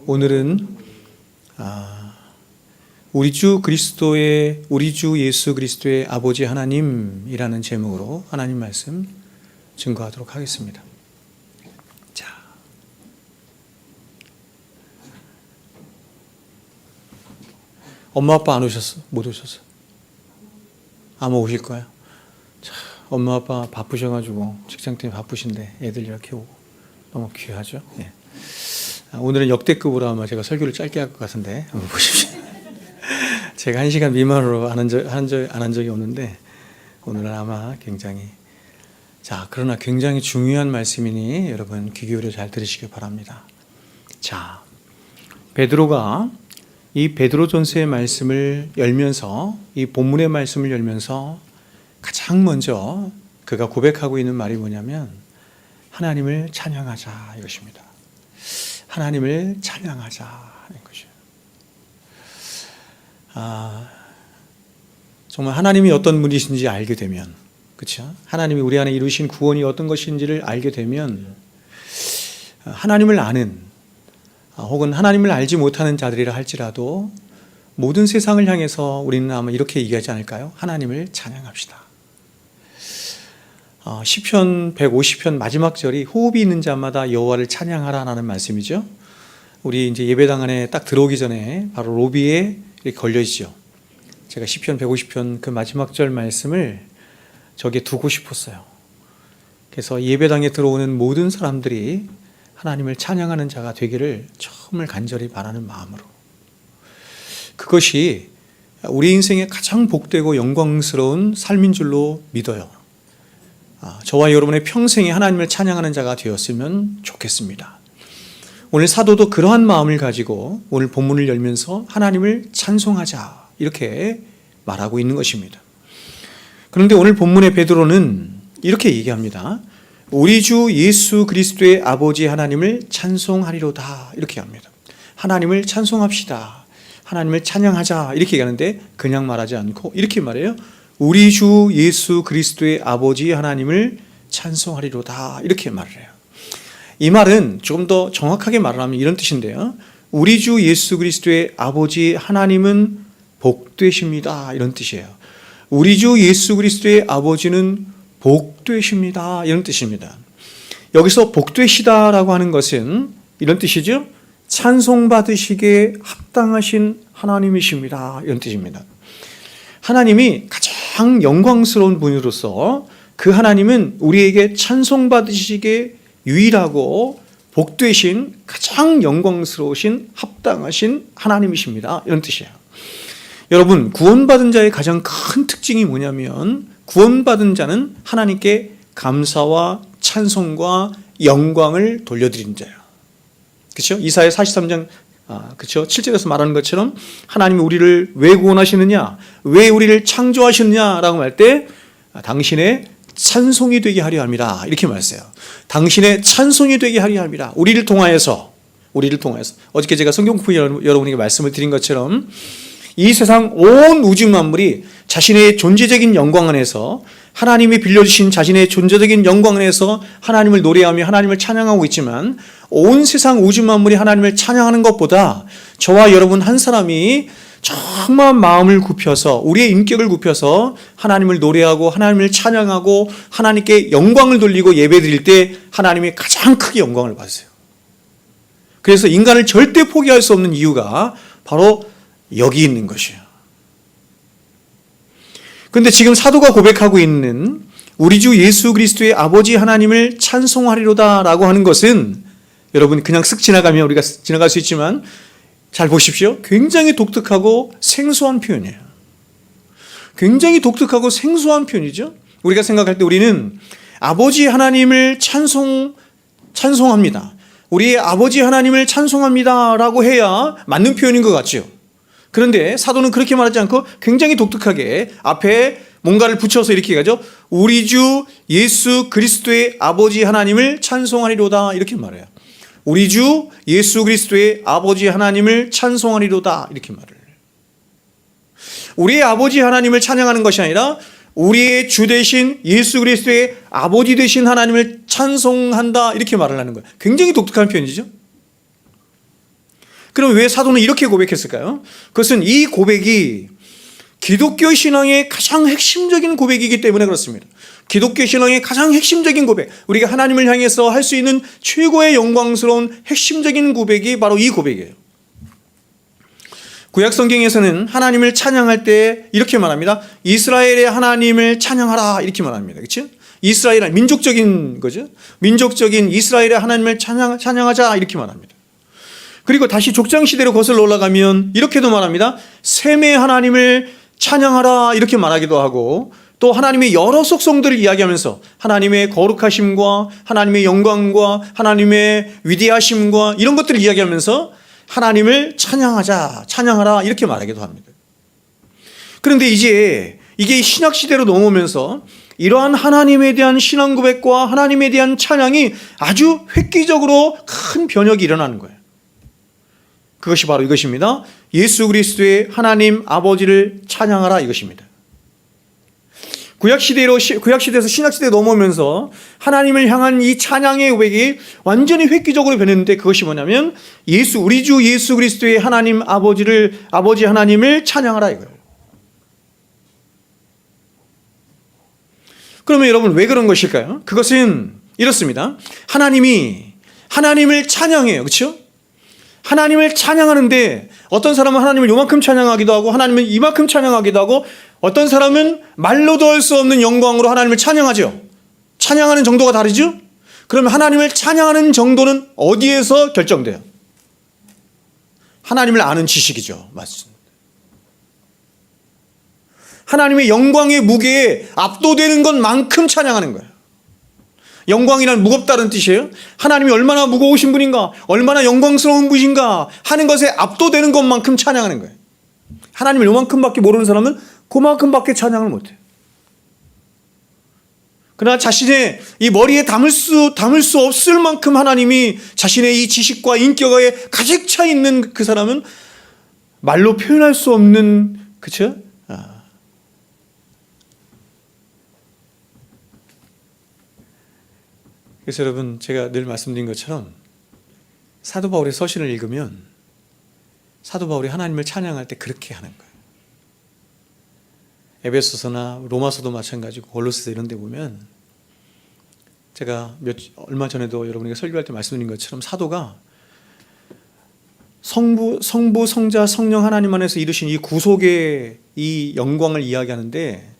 오늘은 우리 주 예수 그리스도의 아버지 하나님이라는 제목으로 하나님 말씀 증거하도록 하겠습니다. 자, 엄마 아빠 안 오셨어? 못 오셨어? 아마 오실 거야. 자, 엄마 아빠 바쁘셔가지고 직장 때문에 바쁘신데 애들 이렇게 오고 너무 귀하죠. 네. 오늘은 역대급으로 아마 제가 설교를 짧게 할 것 같은데 한번 보십시오. 제가 1시간 미만으로 안 한 적이 없는데 오늘은 아마 굉장히 그러나 굉장히 중요한 말씀이니 여러분 귀 기울여 잘 들으시길 바랍니다. 자, 베드로가 이 베드로전서의 말씀을 열면서 이 본문의 말씀을 열면서 가장 먼저 그가 고백하고 있는 말이 뭐냐면 하나님을 찬양하자 이것입니다. 하나님을 찬양하자 하는 것이에요. 정말 하나님이 어떤 분이신지 알게 되면, 그렇죠? 하나님이 우리 안에 이루신 구원이 어떤 것인지를 알게 되면 하나님을 아는 혹은 하나님을 알지 못하는 자들이라 할지라도 모든 세상을 향해서 우리는 아마 이렇게 얘기하지 않을까요? 하나님을 찬양합시다. 시편 150편 마지막 절이 호흡이 있는 자마다 여호와를 찬양하라라는 말씀이죠. 우리 이제 예배당 안에 딱 들어오기 전에 바로 로비에 걸려 있죠. 제가 시편 150편 그 마지막 절 말씀을 저기에 두고 싶었어요. 그래서 예배당에 들어오는 모든 사람들이 하나님을 찬양하는 자가 되기를 정말 간절히 바라는 마음으로, 그것이 우리 인생의 가장 복되고 영광스러운 삶인 줄로 믿어요. 저와 여러분의 평생에 하나님을 찬양하는 자가 되었으면 좋겠습니다. 오늘 사도도 그러한 마음을 가지고 오늘 본문을 열면서 하나님을 찬송하자 이렇게 말하고 있는 것입니다. 그런데 오늘 본문의 베드로는 이렇게 얘기합니다. 우리 주 예수 그리스도의 아버지 하나님을 찬송하리로다 이렇게 합니다. 하나님을 찬송합시다. 하나님을 찬양하자 이렇게 얘기하는데 그냥 말하지 않고 이렇게 말해요. 우리 주 예수 그리스도의 아버지 하나님을 찬송하리로다 이렇게 말을 해요. 이 말은 조금 더 정확하게 말을 하면 이런 뜻인데요. 우리 주 예수 그리스도의 아버지 하나님은 복되십니다 이런 뜻이에요. 우리 주 예수 그리스도의 아버지는 복되십니다 이런 뜻입니다. 여기서 복되시다라고 하는 것은 이런 뜻이죠. 찬송받으시기에 합당하신 하나님이십니다 이런 뜻입니다. 하나님이 가장 영광스러운 분으로서 그 하나님은 우리에게 찬송받으시기에 유일하고 복되신 가장 영광스러우신 합당하신 하나님이십니다 이런 뜻이에요. 여러분, 구원받은 자의 가장 큰 특징이 뭐냐면 구원받은 자는 하나님께 감사와 찬송과 영광을 돌려드린 자예요. 그렇죠? 이사야 43장 그렇죠? 7절에서 말하는 것처럼 하나님이 우리를 왜 구원하시느냐, 왜 우리를 창조하시느냐라고 할 때 당신의 찬송이 되게 하려 합니다 이렇게 말했어요. 당신의 찬송이 되게 하려 합니다. 우리를 통하여서 어저께 제가 성경 공부 여러분에게 말씀을 드린 것처럼 이 세상 온 우주 만물이 자신의 존재적인 영광 안에서 하나님이 빌려주신 자신의 존재적인 영광 안에서 하나님을 노래하며 하나님을 찬양하고 있지만 온 세상 우주 만물이 하나님을 찬양하는 것보다 저와 여러분 한 사람이 정말 마음을 굽혀서 우리의 인격을 굽혀서 하나님을 노래하고 하나님을 찬양하고 하나님께 영광을 돌리고 예배드릴 때 하나님이 가장 크게 영광을 받으세요. 그래서 인간을 절대 포기할 수 없는 이유가 바로 여기 있는 것이에요. 그런데 지금 사도가 고백하고 있는 우리 주 예수 그리스도의 아버지 하나님을 찬송하리로다 라고 하는 것은 여러분 그냥 쓱 지나가면 우리가 지나갈 수 있지만 잘 보십시오. 굉장히 독특하고 생소한 표현이에요. 굉장히 독특하고 생소한 표현이죠. 우리가 생각할 때 우리는 아버지 하나님을 찬송합니다. 우리의 아버지 하나님을 찬송합니다 라고 해야 맞는 표현인 것 같죠. 그런데 사도는 그렇게 말하지 않고 굉장히 독특하게 앞에 뭔가를 붙여서 이렇게 얘기하죠. 우리 주 예수 그리스도의 아버지 하나님을 찬송하리로다 이렇게 말해요. 우리 주 예수 그리스도의 아버지 하나님을 찬송하리로다 이렇게 말을 해요. 우리의 아버지 하나님을 찬양하는 것이 아니라 우리의 주 되신 예수 그리스도의 아버지 되신 하나님을 찬송한다 이렇게 말을 하는 거예요. 굉장히 독특한 표현이죠. 그럼 왜 사도는 이렇게 고백했을까요? 그것은 이 고백이 기독교 신앙의 가장 핵심적인 고백이기 때문에 그렇습니다. 기독교 신앙의 가장 핵심적인 고백, 우리가 하나님을 향해서 할 수 있는 최고의 영광스러운 핵심적인 고백이 바로 이 고백이에요. 구약 성경에서는 하나님을 찬양할 때 이렇게 말합니다. 이스라엘의 하나님을 찬양하라 이렇게 말합니다. 그렇죠? 이스라엘, 민족적인 거죠. 민족적인 이스라엘의 하나님을 찬양하자 이렇게 말합니다. 그리고 다시 족장시대로 거슬러 올라가면 이렇게도 말합니다. 셈의 하나님을 찬양하라 이렇게 말하기도 하고, 또 하나님의 여러 속성들을 이야기하면서 하나님의 거룩하심과 하나님의 영광과 하나님의 위대하심과 이런 것들을 이야기하면서 하나님을 찬양하라 이렇게 말하기도 합니다. 그런데 이제 이게 신약시대로 넘어오면서 이러한 하나님에 대한 신앙 고백과 하나님에 대한 찬양이 아주 획기적으로 큰 변혁이 일어나는 거예요. 그것이 바로 이것입니다. 예수 그리스도의 하나님 아버지를 찬양하라 이것입니다. 구약시대에서 신약시대에 넘어오면서 하나님을 향한 이 찬양의 고백이 완전히 획기적으로 변했는데, 그것이 뭐냐면 우리 주 예수 그리스도의 하나님 아버지 하나님을 찬양하라 이거예요. 그러면 여러분 왜 그런 것일까요? 그것은 이렇습니다. 하나님을 찬양해요. 그렇죠? 하나님을 찬양하는데 어떤 사람은 하나님을 요만큼 찬양하기도 하고 하나님은 이만큼 찬양하기도 하고, 어떤 사람은 말로도 할 수 없는 영광으로 하나님을 찬양하죠. 찬양하는 정도가 다르죠? 그러면 하나님을 찬양하는 정도는 어디에서 결정돼요? 하나님을 아는 지식이죠. 맞습니다. 하나님의 영광의 무게에 압도되는 것만큼 찬양하는 거예요. 영광이란 무겁다는 뜻이에요. 하나님이 얼마나 무거우신 분인가, 얼마나 영광스러운 분인가 하는 것에 압도되는 것만큼 찬양하는 거예요. 하나님을 요만큼밖에 모르는 사람은 그만큼밖에 찬양을 못해요. 그러나 자신의 이 머리에 담을 수 없을 만큼 하나님이 자신의 이 지식과 인격에 가득 차 있는 그 사람은 말로 표현할 수 없는, 그렇죠? 그래서 여러분, 제가 늘 말씀드린 것처럼 사도 바울의 서신을 읽으면 사도 바울이 하나님을 찬양할 때 그렇게 하는 거예요. 에베소서나 로마서도 마찬가지고 골로새서 이런 데 보면, 제가 얼마 전에도 여러분에게 설교할 때 말씀드린 것처럼 사도가 성부, 성자, 성령 하나님 안에서 이루신 이 구속의 이 영광을 이야기하는데,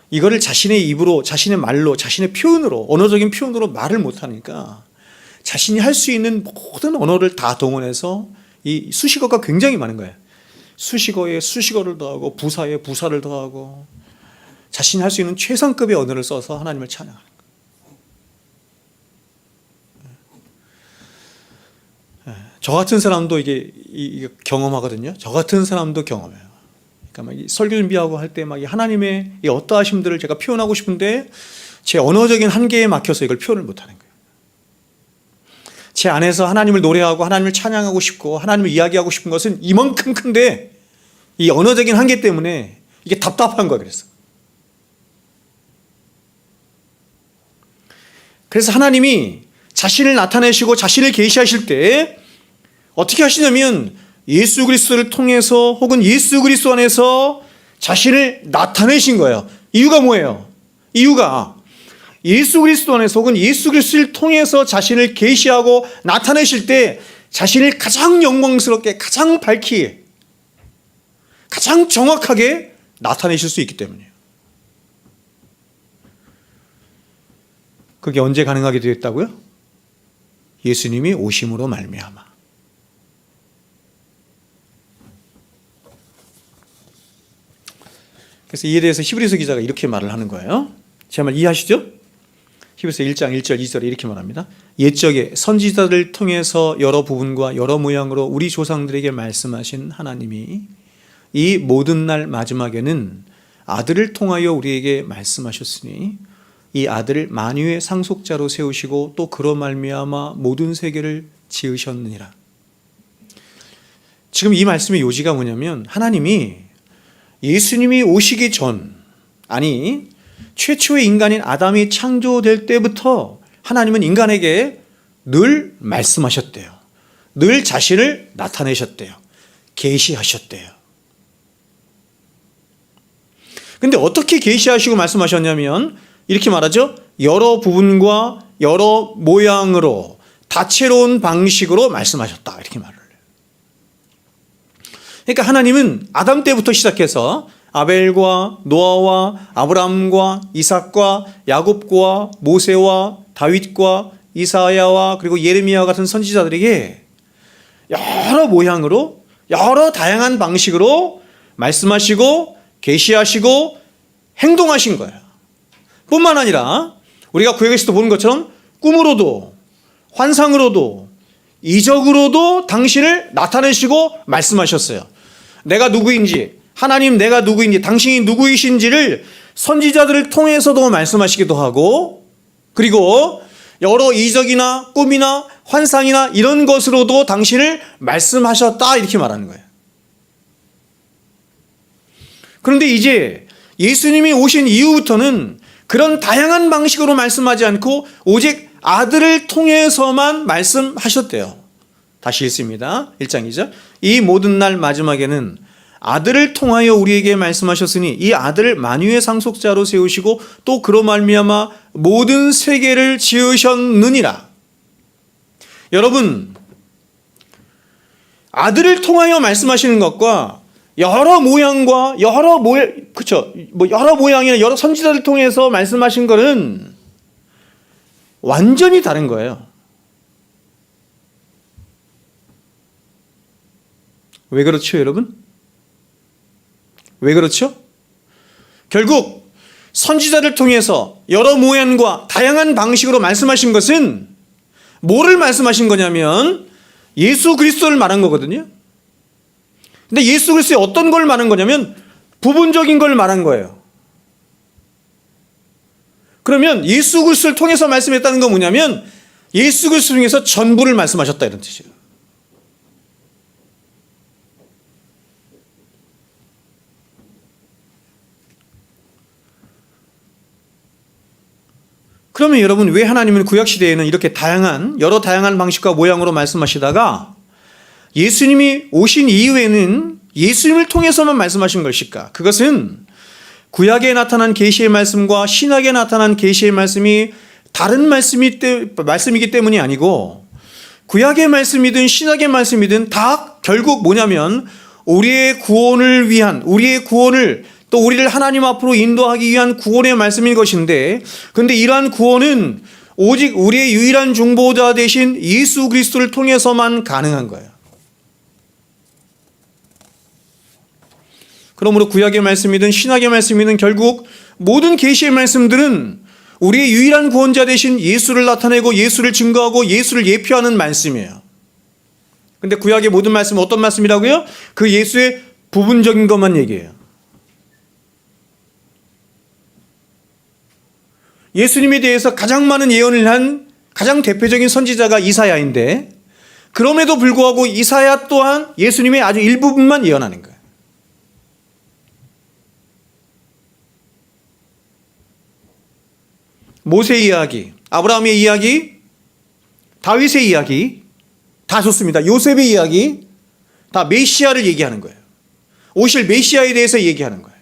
이거를 자신의 입으로, 자신의 말로, 자신의 표현으로, 언어적인 표현으로 말을 못하니까 자신이 할 수 있는 모든 언어를 다 동원해서, 이 수식어가 굉장히 많은 거예요. 수식어에 수식어를 더하고 부사에 부사를 더하고 자신이 할 수 있는 최상급의 언어를 써서 하나님을 찬양하는 거예요. 저 같은 사람도 이게 경험하거든요. 저 같은 사람도 경험해요. 그러니까 막 설교 준비하고 할 때 막 하나님의 이 어떠하심들을 제가 표현하고 싶은데 제 언어적인 한계에 막혀서 이걸 표현을 못하는 거예요. 제 안에서 하나님을 노래하고 하나님을 찬양하고 싶고 하나님을 이야기하고 싶은 것은 이만큼 큰데 이 언어적인 한계 때문에 이게 답답한 거예요. 그래서 하나님이 자신을 나타내시고 자신을 계시하실 때 어떻게 하시냐면, 예수 그리스도를 통해서 혹은 예수 그리스도 안에서 자신을 나타내신 거예요. 이유가 뭐예요? 이유가 예수 그리스도 안에서 혹은 예수 그리스도를 통해서 자신을 계시하고 나타내실 때 자신을 가장 영광스럽게, 가장 밝히, 가장 정확하게 나타내실 수 있기 때문이에요. 그게 언제 가능하게 되었다고요? 예수님이 오심으로 말미암아. 그래서 이에 대해서 히브리서 기자가 이렇게 말을 하는 거예요. 제 말 이해하시죠? 히브리서 1장 1절 2절에 이렇게 말합니다. 옛적에 선지자들을 통해서 여러 부분과 여러 모양으로 우리 조상들에게 말씀하신 하나님이 이 모든 날 마지막에는 아들을 통하여 우리에게 말씀하셨으니 이 아들을 만유의 상속자로 세우시고 또 그로 말미암아 모든 세계를 지으셨느니라. 지금 이 말씀의 요지가 뭐냐면, 하나님이 예수님이 오시기 전, 아니 최초의 인간인 아담이 창조될 때부터 하나님은 인간에게 늘 말씀하셨대요. 늘 자신을 나타내셨대요. 계시하셨대요. 근데 어떻게 계시하시고 말씀하셨냐면 이렇게 말하죠. 여러 부분과 여러 모양으로 다채로운 방식으로 말씀하셨다. 이렇게 말을 해요. 그러니까 하나님은 아담 때부터 시작해서 아벨과 노아와 아브라함과 이삭과 야곱과 모세와 다윗과 이사야와 그리고 예레미야와 같은 선지자들에게 여러 모양으로 여러 다양한 방식으로 말씀하시고 계시하시고 행동하신 거예요. 뿐만 아니라 우리가 구약에서도 보는 것처럼 꿈으로도 환상으로도 이적으로도 당신을 나타내시고 말씀하셨어요. 내가 누구인지, 하나님 내가 누구인지, 당신이 누구이신지를 선지자들을 통해서도 말씀하시기도 하고, 그리고 여러 이적이나 꿈이나 환상이나 이런 것으로도 당신을 말씀하셨다 이렇게 말하는 거예요. 그런데 이제 예수님이 오신 이후부터는 그런 다양한 방식으로 말씀하지 않고 오직 아들을 통해서만 말씀하셨대요. 다시 읽습니다. 1장 2절. 이 모든 날 마지막에는 아들을 통하여 우리에게 말씀하셨으니 이 아들을 만유의 상속자로 세우시고 또 그로 말미암아 모든 세계를 지으셨느니라. 여러분, 아들을 통하여 말씀하시는 것과 여러 모양과 여러 모양이나 여러 선지자를 통해서 말씀하신 것은 완전히 다른 거예요. 왜 그렇죠, 여러분? 왜 그렇죠? 결국 선지자를 통해서 여러 모양과 다양한 방식으로 말씀하신 것은 뭐를 말씀하신 거냐면 예수 그리스도를 말한 거거든요. 근데 예수 그리스도의 어떤 걸 말한 거냐면 부분적인 걸 말한 거예요. 그러면 예수 그리스도를 통해서 말씀했다는 건 뭐냐면 예수 그리스도 중에서 전부를 말씀하셨다 이런 뜻이에요. 그러면 여러분 왜 하나님은 구약시대에는 이렇게 여러 다양한 방식과 모양으로 말씀하시다가 예수님이 오신 이후에는 예수님을 통해서만 말씀하신 것일까? 그것은 구약에 나타난 계시의 말씀과 신약에 나타난 계시의 말씀이 다른 말씀이기 때문이 아니고 구약의 말씀이든 신약의 말씀이든 다 결국 뭐냐면 우리의 구원을 또 우리를 하나님 앞으로 인도하기 위한 구원의 말씀인 것인데, 그런데 이러한 구원은 오직 우리의 유일한 중보자 되신 예수 그리스도를 통해서만 가능한 거예요. 그러므로 구약의 말씀이든 신약의 말씀이든 결국 모든 계시의 말씀들은 우리의 유일한 구원자 되신 예수를 나타내고 예수를 증거하고 예수를 예표하는 말씀이에요. 그런데 구약의 모든 말씀은 어떤 말씀이라고요? 그 예수의 부분적인 것만 얘기해요. 예수님에 대해서 가장 많은 예언을 한 가장 대표적인 선지자가 이사야인데, 그럼에도 불구하고 이사야 또한 예수님의 아주 일부분만 예언하는 거예요. 모세의 이야기, 아브라함의 이야기, 다윗의 이야기 다 좋습니다. 요셉의 이야기 다 메시아를 얘기하는 거예요. 오실 메시아에 대해서 얘기하는 거예요.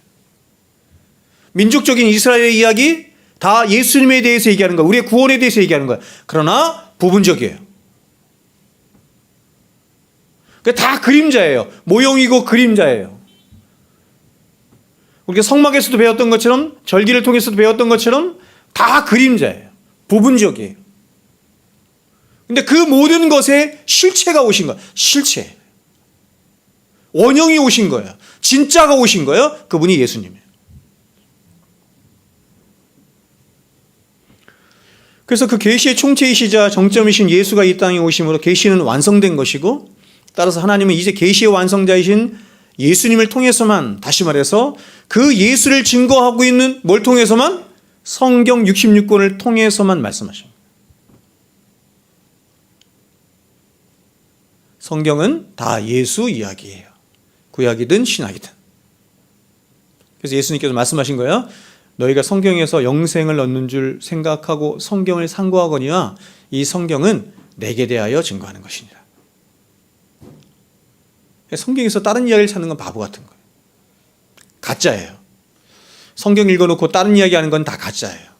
민족적인 이스라엘의 이야기 다 예수님에 대해서 얘기하는 거예요. 우리의 구원에 대해서 얘기하는 거예요. 그러나 부분적이에요. 다 그림자예요. 모형이고 그림자예요. 우리가 성막에서도 배웠던 것처럼, 절기를 통해서도 배웠던 것처럼 다 그림자예요. 부분적이에요. 근데 그 모든 것에 실체가 오신 거예요. 실체. 원형이 오신 거예요. 진짜가 오신 거예요. 그분이 예수님이에요. 그래서 그 계시의 총체이시자 정점이신 예수가 이 땅에 오심으로 계시는 완성된 것이고, 따라서 하나님은 이제 계시의 완성자이신 예수님을 통해서만, 다시 말해서 그 예수를 증거하고 있는 뭘 통해서만? 성경 66권을 통해서만 말씀하십니다. 성경은 다 예수 이야기예요. 구약이든 신약이든. 그래서 예수님께서 말씀하신 거예요. 너희가 성경에서 영생을 얻는 줄 생각하고 성경을 상고하거니와 이 성경은 내게 대하여 증거하는 것이니라. 성경에서 다른 이야기를 찾는 건 바보 같은 거예요. 가짜예요. 성경 읽어놓고 다른 이야기 하는 건 다 가짜예요.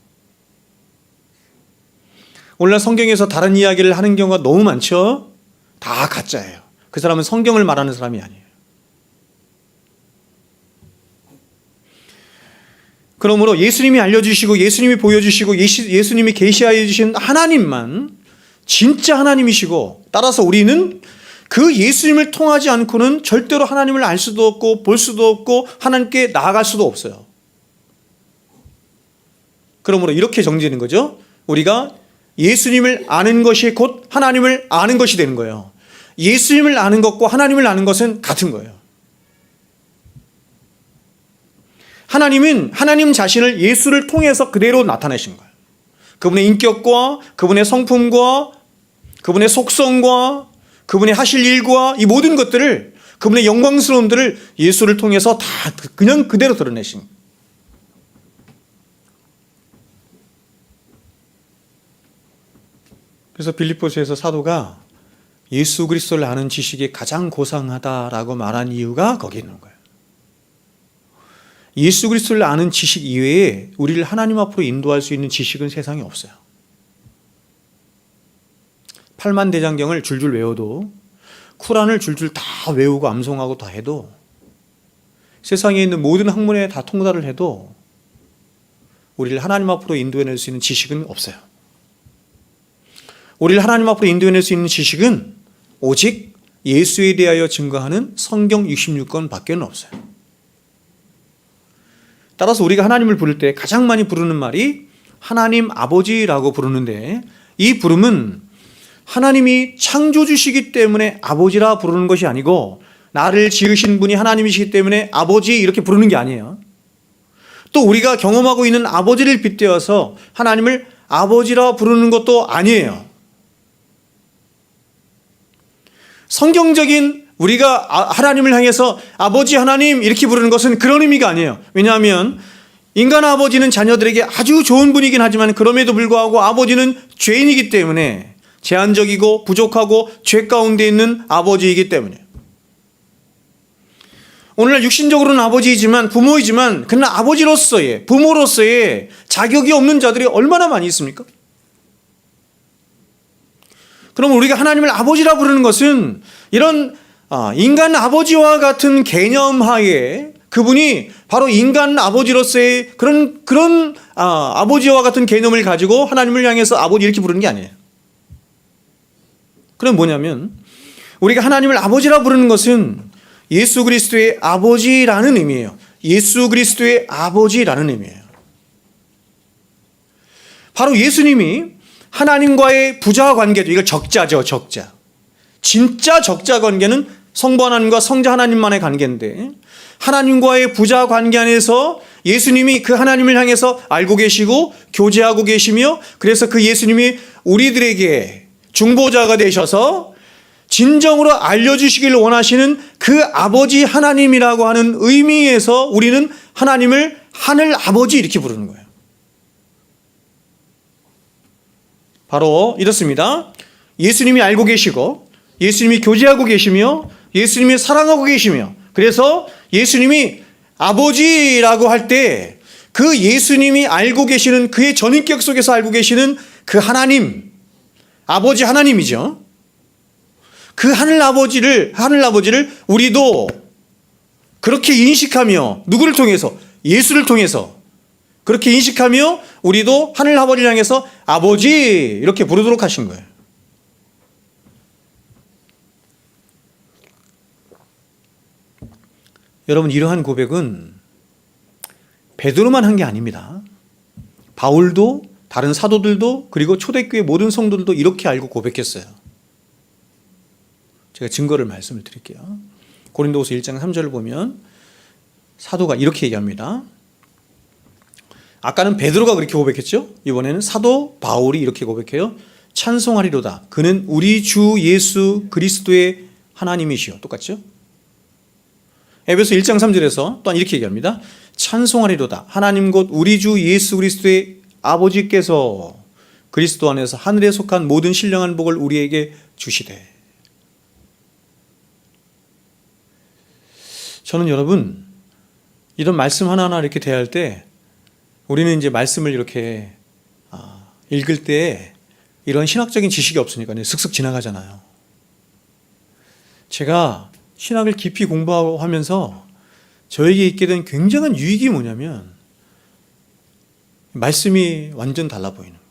오늘날 성경에서 다른 이야기를 하는 경우가 너무 많죠? 다 가짜예요. 그 사람은 성경을 말하는 사람이 아니에요. 그러므로 예수님이 알려주시고 예수님이 보여주시고 예수님이 계시하여 주신 하나님만 진짜 하나님이시고, 따라서 우리는 그 예수님을 통하지 않고는 절대로 하나님을 알 수도 없고 볼 수도 없고 하나님께 나아갈 수도 없어요. 그러므로 이렇게 정지되는 거죠. 우리가 예수님을 아는 것이 곧 하나님을 아는 것이 되는 거예요. 예수님을 아는 것과 하나님을 아는 것은 같은 거예요. 하나님은 하나님 자신을 예수를 통해서 그대로 나타내신 거예요. 그분의 인격과 그분의 성품과 그분의 속성과 그분의 하실 일과 이 모든 것들을, 그분의 영광스러움들을 예수를 통해서 다 그냥 그대로 드러내신 거예요. 그래서 빌립보서에서 사도가 예수 그리스도를 아는 지식이 가장 고상하다라고 말한 이유가 거기 있는 거예요. 예수 그리스도를 아는 지식 이외에 우리를 하나님 앞으로 인도할 수 있는 지식은 세상에 없어요. 8만 대장경을 줄줄 외워도, 쿠란을 줄줄 다 외우고 암송하고 다 해도, 세상에 있는 모든 학문에 다 통달을 해도 우리를 하나님 앞으로 인도해낼 수 있는 지식은 없어요. 우리를 하나님 앞으로 인도해낼 수 있는 지식은 오직 예수에 대하여 증거하는 성경 66권 밖에 없어요. 따라서 우리가 하나님을 부를 때 가장 많이 부르는 말이 하나님 아버지라고 부르는데, 이 부름은 하나님이 창조주시기 때문에 아버지라 부르는 것이 아니고, 나를 지으신 분이 하나님이시기 때문에 아버지 이렇게 부르는 게 아니에요. 또 우리가 경험하고 있는 아버지를 빗대어서 하나님을 아버지라 부르는 것도 아니에요. 성경적인 우리가 하나님을 향해서 아버지 하나님 이렇게 부르는 것은 그런 의미가 아니에요. 왜냐하면 인간 아버지는 자녀들에게 아주 좋은 분이긴 하지만 그럼에도 불구하고 아버지는 죄인이기 때문에, 제한적이고 부족하고 죄 가운데 있는 아버지이기 때문에, 오늘날 육신적으로는 아버지이지만 부모이지만 그러나 아버지로서의, 부모로서의 자격이 없는 자들이 얼마나 많이 있습니까? 그럼 우리가 하나님을 아버지라 부르는 것은 이런 인간 아버지와 같은 개념 하에 그분이 바로 인간 아버지로서의 그런 아버지와 같은 개념을 가지고 하나님을 향해서 아버지 이렇게 부르는 게 아니에요. 그럼 뭐냐면, 우리가 하나님을 아버지라 부르는 것은 예수 그리스도의 아버지라는 의미예요. 예수 그리스도의 아버지라는 의미예요. 바로 예수님이 하나님과의 부자 관계도, 이거 적자죠, 적자. 진짜 적자 관계는 성부 하나님과 성자 하나님만의 관계인데, 하나님과의 부자 관계 안에서 예수님이 그 하나님을 향해서 알고 계시고 교제하고 계시며, 그래서 그 예수님이 우리들에게 중보자가 되셔서 진정으로 알려주시기를 원하시는 그 아버지 하나님이라고 하는 의미에서 우리는 하나님을 하늘 아버지 이렇게 부르는 거예요. 바로 이렇습니다. 예수님이 알고 계시고 예수님이 교제하고 계시며 예수님이 사랑하고 계시며, 그래서 예수님이 아버지라고 할 때 그 예수님이 알고 계시는 그의 전인격 속에서 알고 계시는 그 하나님, 아버지 하나님이죠. 그 하늘 아버지를 우리도 그렇게 인식하며, 누구를 통해서? 예수를 통해서 그렇게 인식하며 우리도 하늘 아버지를 향해서 아버지 이렇게 부르도록 하신 거예요. 여러분, 이러한 고백은 베드로만 한 게 아닙니다. 바울도, 다른 사도들도, 그리고 초대교회 모든 성도들도 이렇게 알고 고백했어요. 제가 증거를 말씀을 드릴게요. 고린도후서 1장 3절을 보면 사도가 이렇게 얘기합니다. 아까는 베드로가 그렇게 고백했죠. 이번에는 사도 바울이 이렇게 고백해요. 찬송하리로다. 그는 우리 주 예수 그리스도의 하나님이시요. 똑같죠? 에베소 1장 3절에서 또한 이렇게 얘기합니다. 찬송하리로다. 하나님 곧 우리 주 예수 그리스도의 아버지께서 그리스도 안에서 하늘에 속한 모든 신령한 복을 우리에게 주시되. 저는 여러분, 이런 말씀 하나하나 이렇게 대할 때 우리는 이제 말씀을 이렇게 읽을 때 이런 신학적인 지식이 없으니까 슥슥 지나가잖아요. 제가 신학을 깊이 공부하면서 저에게 있게 된 굉장한 유익이 뭐냐면 말씀이 완전 달라 보이는 거예요.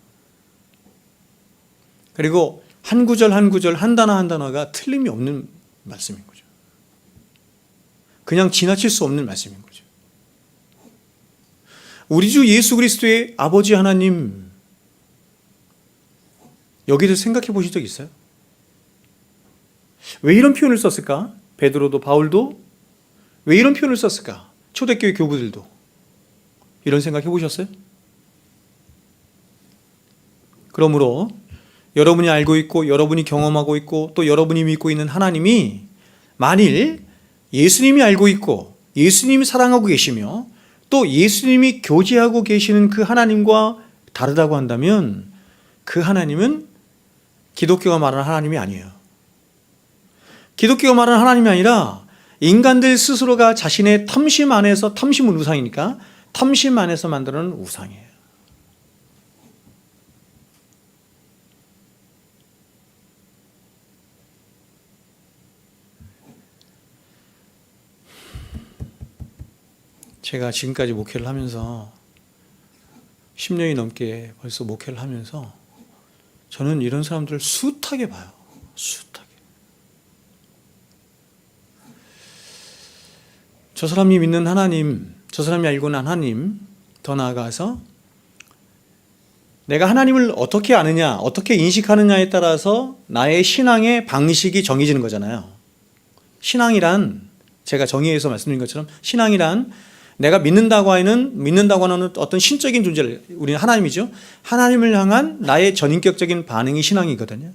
그리고 한 구절 한 구절, 한 단어 한 단어가 틀림이 없는 말씀인 거죠. 그냥 지나칠 수 없는 말씀인 거죠. 우리 주 예수 그리스도의 아버지 하나님, 여기를 생각해 보신 적 있어요? 왜 이런 표현을 썼을까? 베드로도 바울도 왜 이런 표현을 썼을까? 초대교회 교부들도 이런 생각 해보셨어요? 그러므로 여러분이 알고 있고 여러분이 경험하고 있고 또 여러분이 믿고 있는 하나님이 만일 예수님이 알고 있고 예수님이 사랑하고 계시며 또 예수님이 교제하고 계시는 그 하나님과 다르다고 한다면 그 하나님은 기독교가 말하는 하나님이 아니에요. 기독교가 말하는 하나님이 아니라 인간들 스스로가 자신의 탐심 안에서, 탐심은 우상이니까 탐심 안에서 만드는 우상이에요. 제가 지금까지 목회를 하면서 10년이 넘게 벌써 목회를 하면서 저는 이런 사람들을 숱하게 봐요. 숱하게. 저 사람이 믿는 하나님, 저 사람이 알고 있는 하나님, 더 나아가서 내가 하나님을 어떻게 아느냐, 어떻게 인식하느냐에 따라서 나의 신앙의 방식이 정해지는 거잖아요. 신앙이란, 제가 정의해서 말씀드린 것처럼 신앙이란 내가 믿는다고 하는 어떤 신적인 존재를, 우리는 하나님이죠. 하나님을 향한 나의 전인격적인 반응이 신앙이거든요.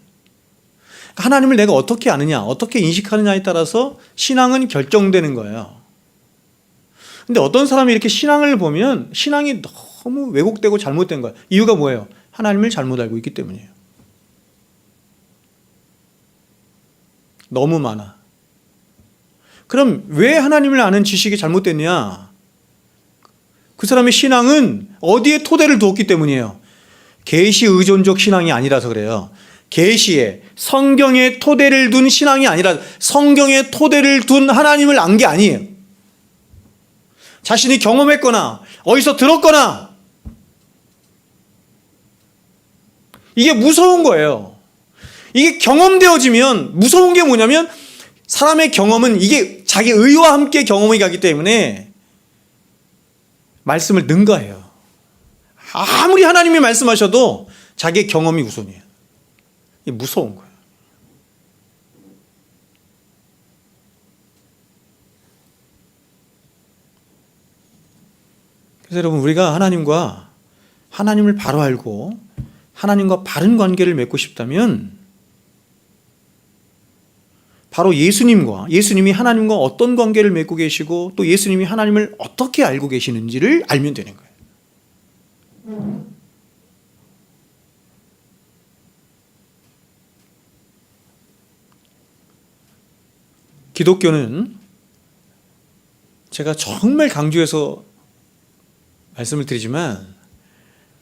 하나님을 내가 어떻게 아느냐, 어떻게 인식하느냐에 따라서 신앙은 결정되는 거예요. 근데 어떤 사람이 이렇게 신앙을 보면 신앙이 너무 왜곡되고 잘못된 거예요. 이유가 뭐예요? 하나님을 잘못 알고 있기 때문이에요. 너무 많아. 그럼 왜 하나님을 아는 지식이 잘못됐냐? 그 사람의 신앙은 어디에 토대를 두었기 때문이에요. 계시 의존적 신앙이 아니라서 그래요. 계시에 성경에 토대를 둔 신앙이 아니라 성경에 토대를 둔 하나님을 안 게 아니에요. 자신이 경험했거나 어디서 들었거나 이게 무서운 거예요. 이게 경험되어지면 무서운 게 뭐냐면 사람의 경험은 이게 자기 의와 함께 경험이 가기 때문에 말씀을 능가해요. 아무리 하나님이 말씀하셔도 자기의 경험이 우선이에요. 이게 무서운 거예요. 그래서 여러분, 우리가 하나님을 바로 알고 하나님과 바른 관계를 맺고 싶다면 바로 예수님이 하나님과 어떤 관계를 맺고 계시고 또 예수님이 하나님을 어떻게 알고 계시는지를 알면 되는 거예요. 기독교는 제가 정말 강조해서 말씀을 드리지만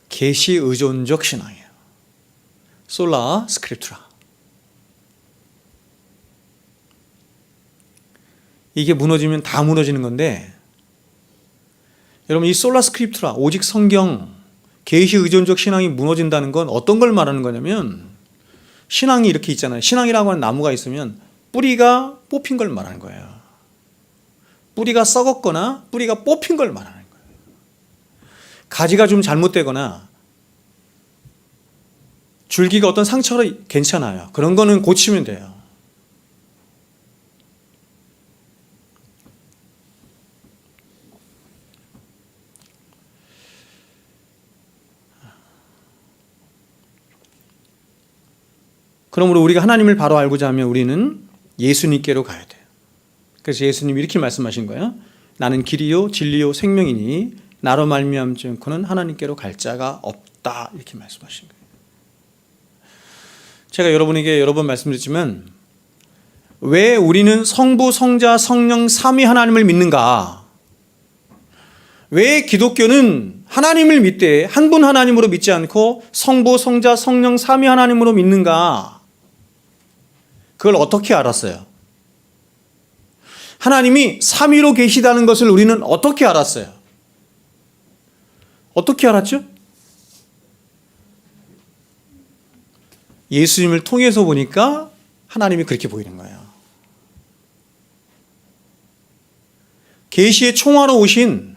계시 의존적 신앙이에요. 솔라 스크립투라. 이게 무너지면 다 무너지는 건데, 여러분, 이 솔라 스크립투라, 오직 성경, 계시 의존적 신앙이 무너진다는 건 어떤 걸 말하는 거냐면, 신앙이 이렇게 있잖아요. 신앙이라고 하는 나무가 있으면 뿌리가 뽑힌 걸 말하는 거예요. 뿌리가 썩었거나 뿌리가 뽑힌 걸 말하는 거예요. 가지가 좀 잘못되거나 줄기가 어떤 상처가 괜찮아요. 그런 거는 고치면 돼요. 그러므로 우리가 하나님을 바로 알고자 하면 우리는 예수님께로 가야 돼요. 그래서 예수님이 이렇게 말씀하신 거예요. 나는 길이요 진리요 생명이니 나로 말미암지 않고는 하나님께로 갈 자가 없다. 이렇게 말씀하신 거예요. 제가 여러분에게 여러 번 말씀드렸지만 왜 우리는 성부, 성자, 성령 삼위 하나님을 믿는가? 왜 기독교는 하나님을 믿되 한 분 하나님으로 믿지 않고 성부, 성자, 성령 삼위 하나님으로 믿는가? 그걸 어떻게 알았어요? 하나님이 삼위로 계시다는 것을 우리는 어떻게 알았어요? 어떻게 알았죠? 예수님을 통해서 보니까 하나님이 그렇게 보이는 거예요. 계시의 총화로 오신,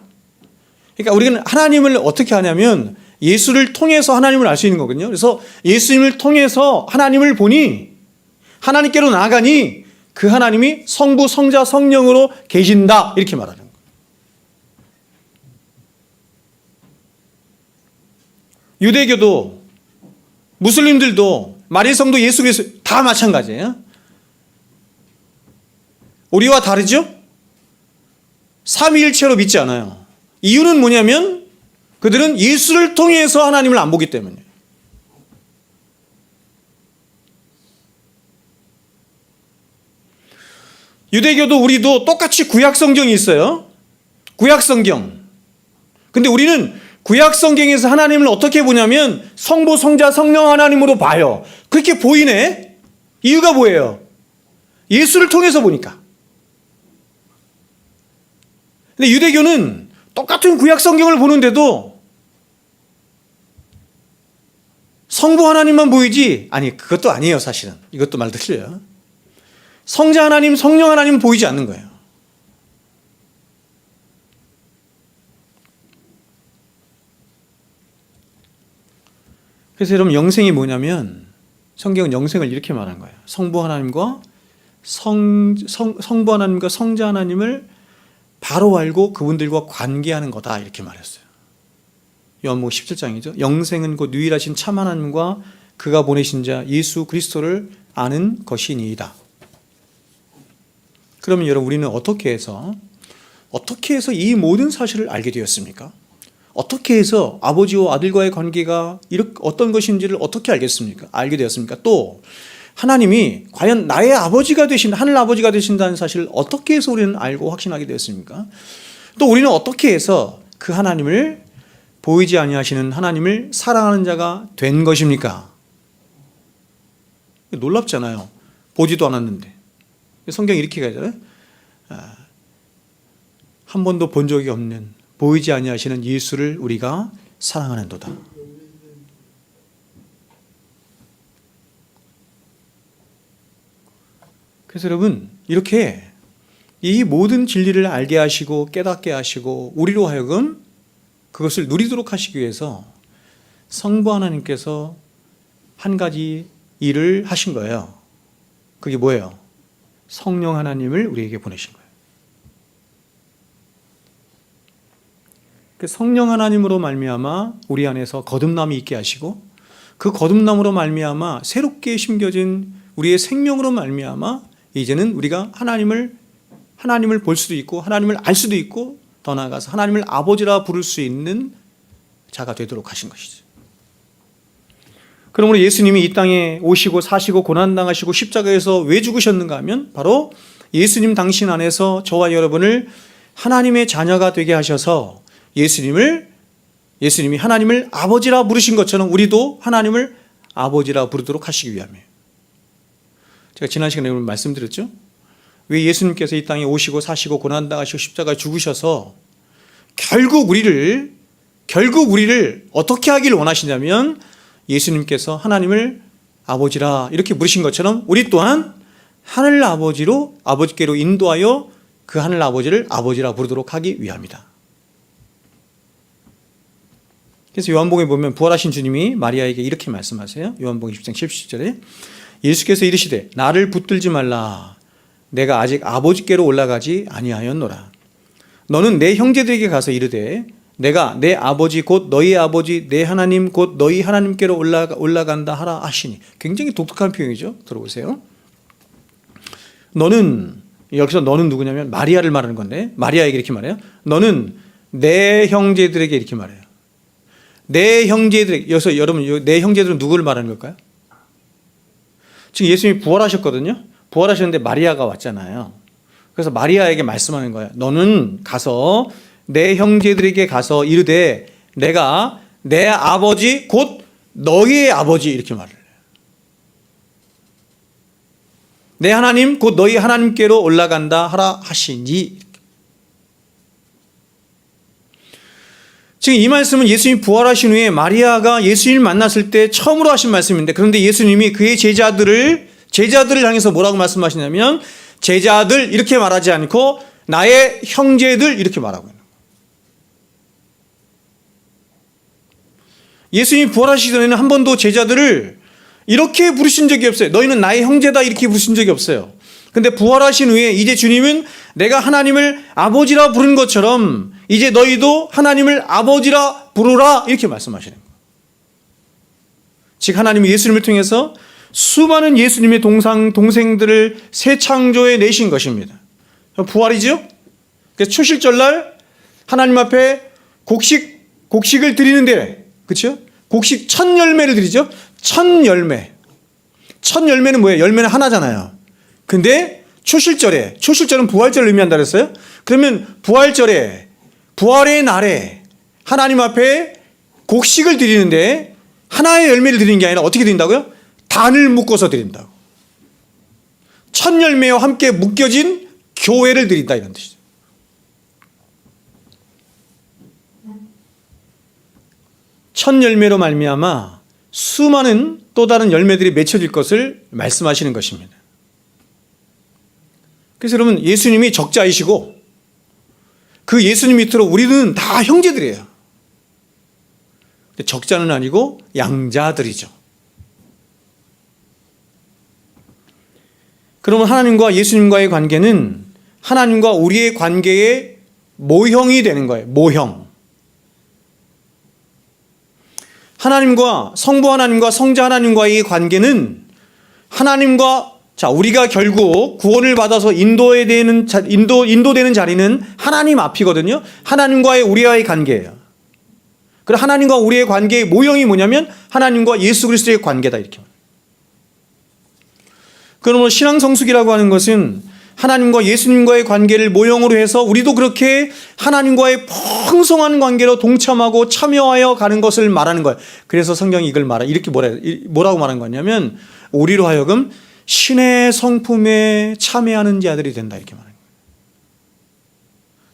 그러니까 우리는 하나님을 어떻게 하냐면 예수를 통해서 하나님을 알 수 있는 거거든요. 그래서 예수님을 통해서 하나님을 보니, 하나님께로 나아가니 그 하나님이 성부, 성자, 성령으로 계신다, 이렇게 말하는 거예요. 유대교도 무슬림들도 마리성도 예수 그리스도 다 마찬가지예요. 우리와 다르죠? 삼위일체로 믿지 않아요. 이유는 뭐냐면 그들은 예수를 통해서 하나님을 안 보기 때문이에요. 유대교도 우리도 똑같이 구약성경이 있어요. 구약성경. 근데 우리는 구약성경에서 하나님을 어떻게 보냐면 성부, 성자, 성령 하나님으로 봐요. 그렇게 보이네? 이유가 뭐예요? 예수를 통해서 보니까. 근데 유대교는 똑같은 구약성경을 보는데도 성부 하나님만 보이지, 아니 그것도 아니에요. 사실은 이것도 말도 틀려요. 성자 하나님, 성령 하나님은 보이지 않는 거예요. 그래서 여러분, 영생이 뭐냐면 성경은 영생을 이렇게 말한 거예요. 성부 하나님과 성부 하나님과 성자 하나님을 바로 알고 그분들과 관계하는 거다, 이렇게 말했어요. 요한복음 17장이죠. 영생은 곧 유일하신 참 하나님과 그가 보내신 자 예수 그리스도를 아는 것이니이다. 그러면 여러분, 우리는 어떻게 해서 이 모든 사실을 알게 되었습니까? 어떻게 해서 아버지와 아들과의 관계가 어떤 것인지를 어떻게 알게 되었습니까? 또 하나님이 과연 나의 아버지가 되신, 하늘 아버지가 되신다는 사실을 어떻게 해서 우리는 알고 확신하게 되었습니까? 또 우리는 어떻게 해서 그 하나님을, 보이지 아니하시는 하나님을 사랑하는 자가 된 것입니까? 놀랍잖아요. 보지도 않았는데. 성경이 이렇게 가잖아요. 한 번도 본 적이 없는, 보이지 아니하시는 예수를 우리가 사랑하는도다. 그래서 여러분, 이렇게 이 모든 진리를 알게 하시고 깨닫게 하시고 우리로 하여금 그것을 누리도록 하시기 위해서 성부 하나님께서 한 가지 일을 하신 거예요. 그게 뭐예요? 성령 하나님을 우리에게 보내신 거예요. 그 성령 하나님으로 말미암아 우리 안에서 거듭남이 있게 하시고, 그 거듭남으로 말미암아 새롭게 심겨진 우리의 생명으로 말미암아 이제는 우리가 하나님을 볼 수도 있고 하나님을 알 수도 있고, 더 나아가서 하나님을 아버지라 부를 수 있는 자가 되도록 하신 것이죠. 그러므로 예수님이 이 땅에 오시고 사시고 고난당하시고 십자가에서 왜 죽으셨는가 하면 바로 예수님 당신 안에서 저와 여러분을 하나님의 자녀가 되게 하셔서 예수님이 하나님을 아버지라 부르신 것처럼 우리도 하나님을 아버지라 부르도록 하시기 위함이에요. 제가 지난 시간에 말씀드렸죠? 왜 예수님께서 이 땅에 오시고 사시고 고난당하시고 십자가에 죽으셔서 결국 우리를 어떻게 하기를 원하시냐면, 예수님께서 하나님을 아버지라 이렇게 부르신 것처럼 우리 또한 하늘 아버지께로 인도하여 그 하늘 아버지를 아버지라 부르도록 하기 위함이다. 그래서 요한복음에 보면 부활하신 주님이 마리아에게 이렇게 말씀하세요. 요한복음 20장 17절에 예수께서 이르시되 나를 붙들지 말라. 내가 아직 아버지께로 올라가지 아니하였노라. 너는 내 형제들에게 가서 이르되 내가 내 아버지 곧 너희 아버지 내 하나님 곧 너희 하나님께로 올라간다 하라 하시니. 굉장히 독특한 표현이죠. 들어보세요. 여기서 너는 누구냐면 마리아를 말하는 건데, 마리아에게 이렇게 말해요. 너는 내 형제들에게 이렇게 말해요. 내 형제들에게. 여기서 여러분, 내 형제들은 누구를 말하는 걸까요? 지금 예수님이 부활하셨거든요. 부활하셨는데 마리아가 왔잖아요. 그래서 마리아에게 말씀하는 거예요. 너는 가서 내 형제들에게 가서 이르되 내가 내 아버지 곧 너희의 아버지 이렇게 말을 해요. 내 하나님 곧 너희 하나님께로 올라간다 하라 하시니. 지금 이 말씀은 예수님이 부활하신 후에 마리아가 예수님을 만났을 때 처음으로 하신 말씀인데, 그런데 예수님이 그의 제자들을 향해서 뭐라고 말씀하시냐면 제자들 이렇게 말하지 않고 나의 형제들 이렇게 말하고 있는 거예요. 예수님이 부활하시기 전에는 한 번도 제자들을 이렇게 부르신 적이 없어요. 너희는 나의 형제다 이렇게 부르신 적이 없어요. 근데 부활하신 후에 이제 주님은 내가 하나님을 아버지라 부르는 것처럼 이제 너희도 하나님을 아버지라 부르라 이렇게 말씀하시는 거예요. 즉 하나님이 예수님을 통해서 수많은 예수님의 동생들을 새 창조해 내신 것입니다. 부활이죠. 그래서 초실절날 하나님 앞에 곡식을 드리는데, 그렇죠? 곡식 첫 열매를 드리죠. 첫 열매는 뭐예요? 열매는 하나잖아요. 근데 초실절은 부활절을 의미한다 그랬어요. 그러면 부활의 날에 하나님 앞에 곡식을 드리는데 하나의 열매를 드리는 게 아니라 어떻게 드린다고요? 단을 묶어서 드린다고. 첫 열매와 함께 묶여진 교회를 드린다 이런 뜻이죠. 첫 열매로 말미암아 수많은 또 다른 열매들이 맺혀질 것을 말씀하시는 것입니다. 그래서 여러분, 예수님이 적자이시고 그 예수님 밑으로 우리는 다 형제들이에요. 적자는 아니고 양자들이죠. 그러면 하나님과 예수님과의 관계는 하나님과 우리의 관계의 모형이 되는 거예요. 모형. 성부 하나님과 성자 하나님과의 관계는 우리가 결국 구원을 받아서 인도되는 자리는 하나님 앞이거든요. 하나님과의 우리와의 관계예요. 그리고 하나님과 우리의 관계의 모형이 뭐냐면 하나님과 예수 그리스도의 관계다 이렇게. 그러므로 신앙 성숙이라고 하는 것은 하나님과 예수님과의 관계를 모형으로 해서 우리도 그렇게 하나님과의 풍성한 관계로 동참하고 참여하여 가는 것을 말하는 거예요. 그래서 성경이 이걸 이렇게 뭐라고 말한 거냐면 우리로 하여금 신의 성품에 참여하는 자들이 된다 이렇게 말하는 거예요.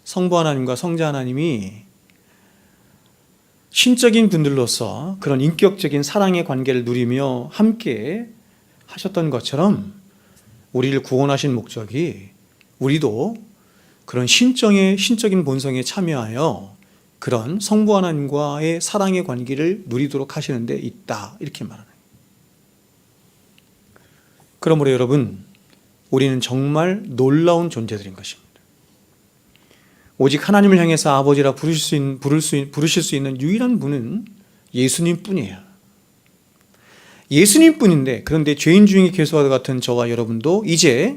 성부 하나님과 성자 하나님이 신적인 분들로서 그런 인격적인 사랑의 관계를 누리며 함께 하셨던 것처럼 우리를 구원하신 목적이 우리도 그런 신적인 본성에 참여하여 그런 성부 하나님과의 사랑의 관계를 누리도록 하시는 데 있다 이렇게 말하는 거예요. 그러므로 여러분, 우리는 정말 놀라운 존재들인 것입니다. 오직 하나님을 향해서 아버지라 부르실 수 있는 유일한 분은 예수님 뿐이에요. 예수님 뿐인데, 그런데 죄인 중에 괴수와 같은 저와 여러분도 이제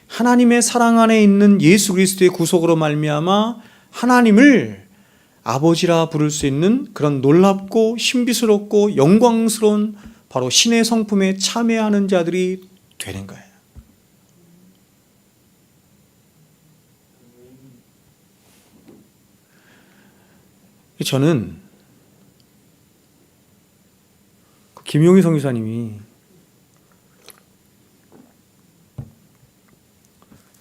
하나님의 사랑 안에 있는 예수 그리스도의 구속으로 말미암아 하나님을 아버지라 부를 수 있는 그런 놀랍고 신비스럽고 영광스러운 바로 신의 성품에 참여하는 자들이 되는 거예요. 저는 김용희 선교사님이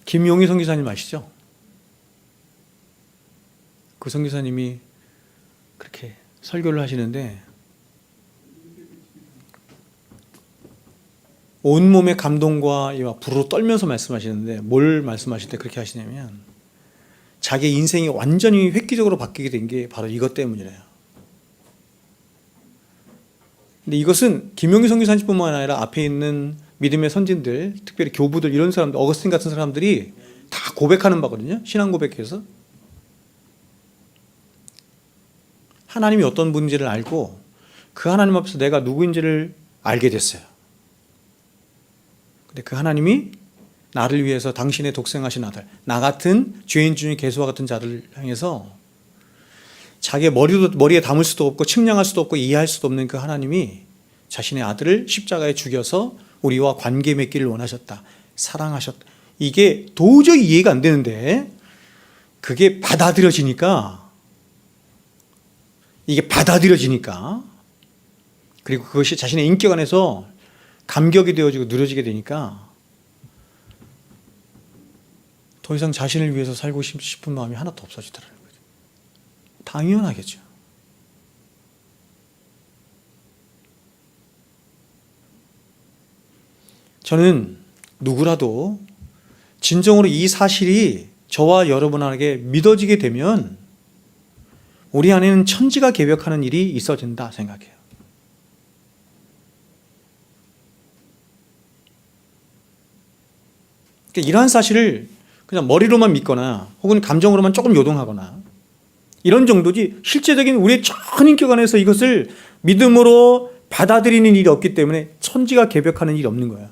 김용희 선교사님 아시죠? 그 선교사님이 그렇게 설교를 하시는데 온몸의 감동과 불로 떨면서 말씀하시는데 뭘 말씀하실 때 그렇게 하시냐면 자기 인생이 완전히 획기적으로 바뀌게 된 게 바로 이것 때문이래요. 근데 이것은 김용희 선교사님뿐만 아니라 앞에 있는 믿음의 선진들, 특별히 교부들 이런 사람들, 어거스틴 같은 사람들이 다 고백하는 바거든요. 신앙 고백해서 하나님이 어떤 분인지를 알고 그 하나님 앞에서 내가 누구인지를 알게 됐어요. 근데 그 하나님이 나를 위해서 당신의 독생하신 아들, 나 같은 죄인 중에 괴수와 같은 자를 향해서 자기의 머리에 담을 수도 없고 측량할 수도 없고 이해할 수도 없는 그 하나님이 자신의 아들을 십자가에 죽여서 우리와 관계 맺기를 원하셨다. 사랑하셨다. 이게 도저히 이해가 안 되는데 그게 받아들여지니까, 그리고 그것이 자신의 인격 안에서 감격이 되어지고 누려지게 되니까 더 이상 자신을 위해서 살고 싶은 마음이 하나도 없어지더라는 거죠. 당연하겠죠. 저는 누구라도 진정으로 이 사실이 저와 여러분에게 믿어지게 되면 우리 안에는 천지가 개벽하는 일이 있어진다 생각해요. 그러니까 이러한 사실을 그냥 머리로만 믿거나 혹은 감정으로만 조금 요동하거나 이런 정도지, 실제적인 우리의 전인격 안에서 이것을 믿음으로 받아들이는 일이 없기 때문에 천지가 개벽하는 일이 없는 거예요.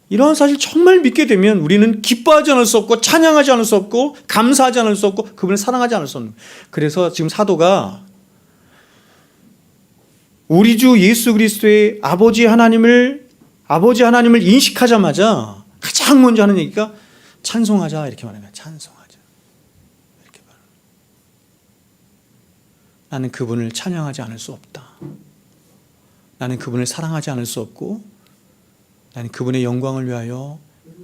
이러한 사실 정말 믿게 되면 우리는 기뻐하지 않을 수 없고 찬양하지 않을 수 없고 감사하지 않을 수 없고 그분을 사랑하지 않을 수 없는 거예요. 그래서 지금 사도가 우리 주 예수 그리스도의 아버지 하나님을 인식하자마자 가장 먼저 하는 얘기가 찬송하자 이렇게 말하는 거예요. 찬송하자 이렇게 말하는 거예요. 나는 그분을 찬양하지 않을 수 없다. 나는 그분을 사랑하지 않을 수 없고 나는 그분의 영광을 위하여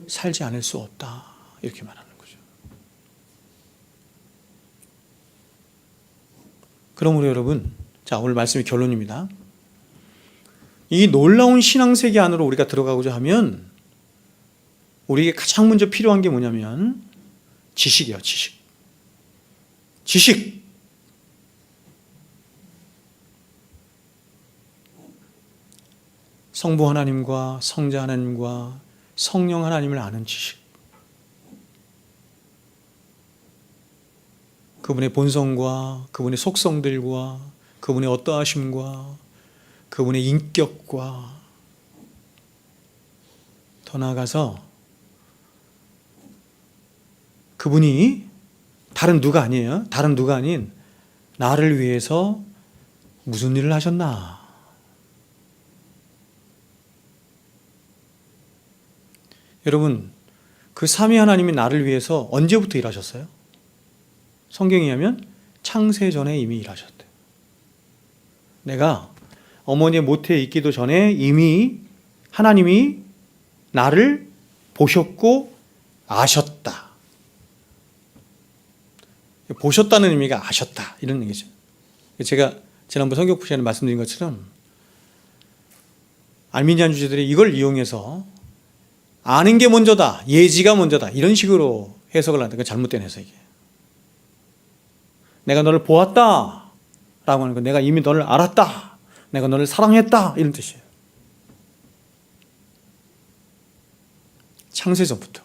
살지 않을 수 없다. 이렇게 말하는 거죠. 그러므로 여러분, 자, 오늘 말씀의 결론입니다. 이 놀라운 신앙세계 안으로 우리가 들어가고자 하면 우리에게 가장 먼저 필요한 게 뭐냐면 지식이에요. 지식. 성부 하나님과 성자 하나님과 성령 하나님을 아는 지식. 그분의 본성과 그분의 속성들과 그분의 어떠하심과 그분의 인격과 더 나아가서 그분이 다른 누가 아니에요. 다른 누가 아닌 나를 위해서 무슨 일을 하셨나. 여러분, 그 삼위 하나님이 나를 위해서 언제부터 일하셨어요? 성경에 의하면 창세전에 이미 일하셨대요. 내가 어머니의 모태에 있기도 전에 이미 하나님이 나를 보셨고 아셨다. 보셨다는 의미가 아셨다 이런 얘기죠. 제가 지난번 성경 시간에 말씀드린 것처럼 알미니안 주제들이 이걸 이용해서 아는 게 먼저다, 예지가 먼저다 이런 식으로 해석을 하는 건 잘못된 해석이에요. 내가 너를 보았다 라고 하는 건 내가 이미 너를 알았다, 내가 너를 사랑했다 이런 뜻이에요. 창세전부터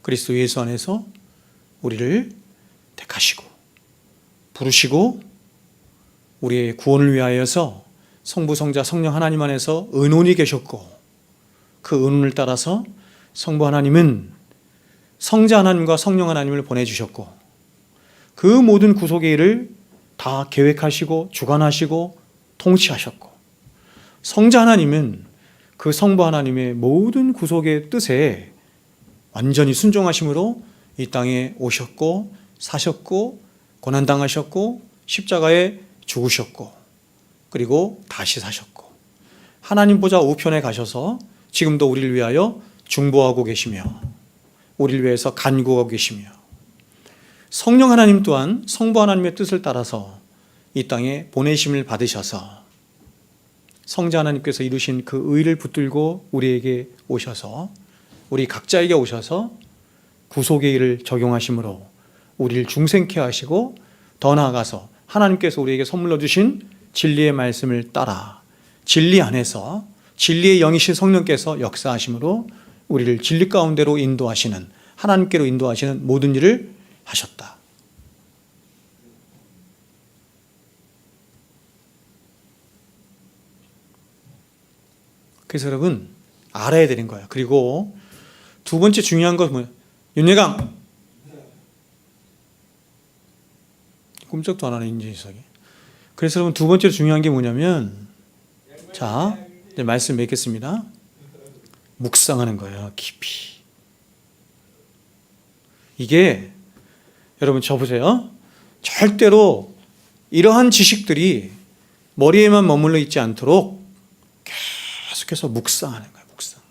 그리스도 예수 안에서 우리를 택하시고 부르시고 우리의 구원을 위하여서 성부 성자 성령 하나님 안에서 은혼이 계셨고 그 은혼을 따라서 성부 하나님은 성자 하나님과 성령 하나님을 보내주셨고 그 모든 구속의 일을 다 계획하시고 주관하시고 통치하셨고 성자 하나님은 그 성부 하나님의 모든 구속의 뜻에 완전히 순종하심으로 이 땅에 오셨고 사셨고 고난당하셨고 십자가에 죽으셨고 그리고 다시 사셨고 하나님 보좌 우편에 가셔서 지금도 우리를 위하여 중보하고 계시며 우리를 위해서 간구하고 계시며 성령 하나님 또한 성부 하나님의 뜻을 따라서 이 땅에 보내심을 받으셔서 성자 하나님께서 이루신 그 의를 붙들고 우리에게 오셔서 우리 각자에게 오셔서 구속의 일을 적용하심으로 우리를 중생케 하시고 더 나아가서 하나님께서 우리에게 선물로 주신 진리의 말씀을 따라 진리 안에서 진리의 영이신 성령께서 역사하심으로 우리를 진리 가운데로 인도하시는 하나님께로 인도하시는 모든 일을 하셨다. 그래서 여러분 알아야 되는 거예요. 그리고 두 번째 중요한 것은 뭐예요? 윤예강 꿈쩍도 안 하는 인재석이 그래서 여러분 두 번째로 중요한 게 뭐냐면, 자, 이제 말씀 맺겠습니다. 묵상하는 거예요. 깊이. 이게 여러분 저 보세요. 절대로 이러한 지식들이 머리에만 머물러 있지 않도록 계속해서 묵상하는 거예요. 묵상.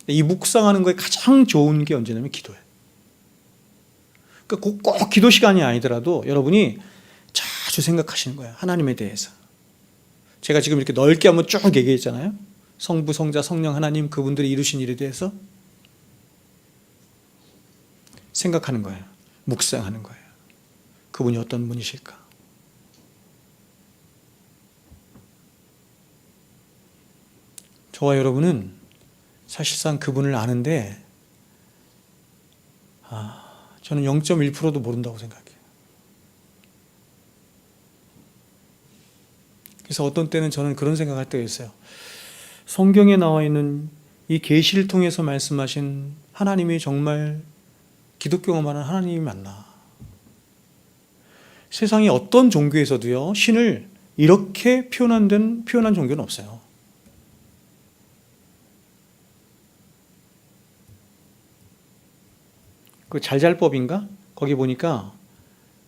이 묵상하는 거에 가장 좋은 게 언제냐면 기도예요. 그러니까 꼭 기도 시간이 아니더라도 여러분이 자주 생각하시는 거예요. 하나님에 대해서. 제가 지금 이렇게 넓게 한번 쭉 얘기했잖아요. 성부, 성자, 성령, 하나님 그분들이 이루신 일에 대해서 생각하는 거예요. 묵상하는 거예요. 그분이 어떤 분이실까? 저와 여러분은 사실상 그분을 아는데 저는 0.1%도 모른다고 생각해요. 그래서 어떤 때는 저는 그런 생각할 때가 있어요. 성경에 나와 있는 이 계시를 통해서 말씀하신 하나님이 정말 기독교가 말하는 하나님이 맞나? 세상에 어떤 종교에서도요, 신을 이렇게 표현한 종교는 없어요. 그 잘잘법인가? 거기 보니까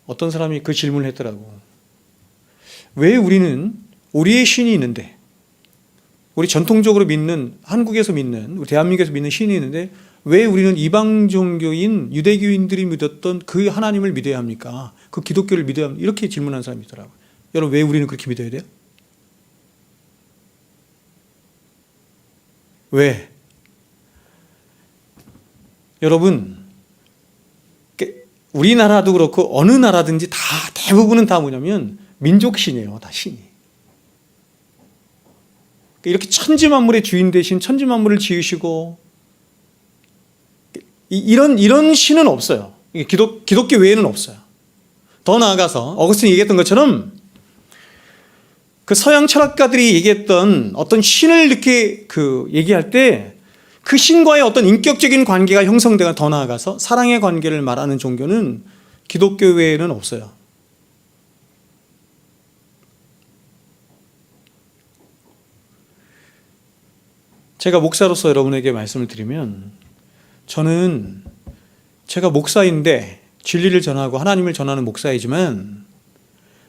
어떤 사람이 그 질문을 했더라고. 왜 우리는 우리의 신이 있는데, 우리 전통적으로 믿는, 한국에서 믿는, 우리 대한민국에서 믿는 신이 있는데 왜 우리는 이방 종교인 유대교인들이 믿었던 그 하나님을 믿어야 합니까? 그 기독교를 믿어야 합니까? 이렇게 질문한 사람이 있더라고요. 여러분, 왜 우리는 그렇게 믿어야 돼요? 왜? 여러분, 우리나라도 그렇고 어느 나라든지 다 대부분은 다 뭐냐면 민족신이에요. 다 신이. 이렇게 천지만물의 주인 대신 천지만물을 지으시고 이런 신은 없어요. 기독교 외에는 없어요. 더 나아가서 어거스틴이 얘기했던 것처럼 그 서양 철학가들이 얘기했던 어떤 신을 이렇게 얘기할 때 그 신과의 어떤 인격적인 관계가 형성되가 더 나아가서 사랑의 관계를 말하는 종교는 기독교 외에는 없어요. 제가 목사로서 여러분에게 말씀을 드리면 저는 제가 목사인데 진리를 전하고 하나님을 전하는 목사이지만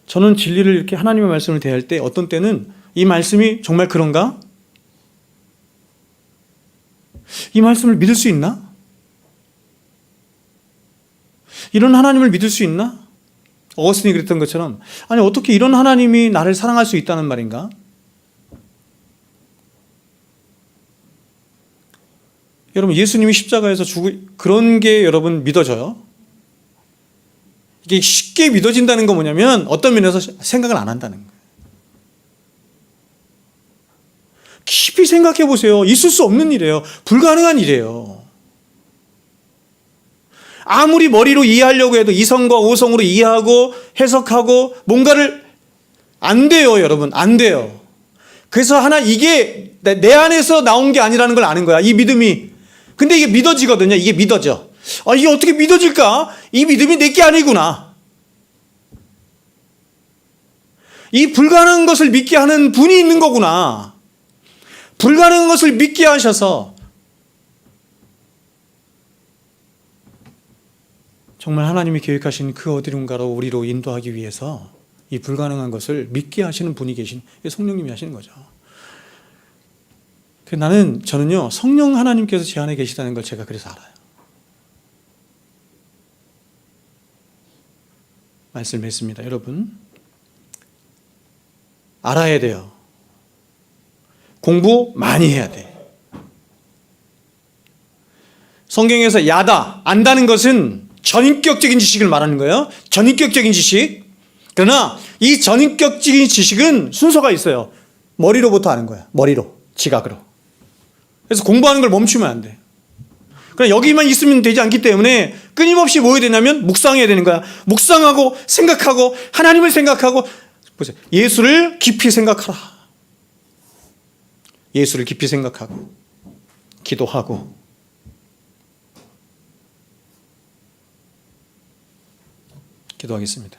저는 진리를 이렇게 하나님의 말씀을 대할 때 어떤 때는 이 말씀이 정말 그런가? 이 말씀을 믿을 수 있나? 이런 하나님을 믿을 수 있나? 어거스틴이 그랬던 것처럼 아니 어떻게 이런 하나님이 나를 사랑할 수 있다는 말인가? 여러분 예수님이 십자가에서 그런 게 여러분 믿어져요? 이게 쉽게 믿어진다는 건 뭐냐면 어떤 면에서 생각을 안 한다는 거예요. 깊이 생각해 보세요. 있을 수 없는 일이에요. 불가능한 일이에요. 아무리 머리로 이해하려고 해도 이성과 오성으로 이해하고 해석하고 뭔가를 안 돼요, 여러분. 안 돼요. 그래서 이게 내 안에서 나온 게 아니라는 걸 아는 거야. 이 믿음이. 근데 이게 믿어지거든요. 이게 믿어져. 이게 어떻게 믿어질까? 이 믿음이 내게 아니구나. 이 불가능한 것을 믿게 하는 분이 있는 거구나. 불가능한 것을 믿게 하셔서 정말 하나님이 계획하신 그 어디론가로 우리로 인도하기 위해서 이 불가능한 것을 믿게 하시는 분이 계신 성령님이 하시는 거죠. 저는요 성령 하나님께서 제 안에 계시다는 걸 제가 그래서 알아요. 말씀을 했습니다. 여러분 알아야 돼요. 공부 많이 해야 돼. 성경에서 야다, 안다는 것은 전인격적인 지식을 말하는 거예요. 전인격적인 지식. 그러나 이 전인격적인 지식은 순서가 있어요. 머리로부터 아는 거야. 머리로, 지각으로. 그래서 공부하는 걸 멈추면 안 돼. 그냥 여기만 있으면 되지 않기 때문에 끊임없이 뭐 해야 되냐면 묵상해야 되는 거야. 묵상하고 생각하고 하나님을 생각하고 보세요. 예수를 깊이 생각하라. 예수를 깊이 생각하고 기도하고 기도하겠습니다.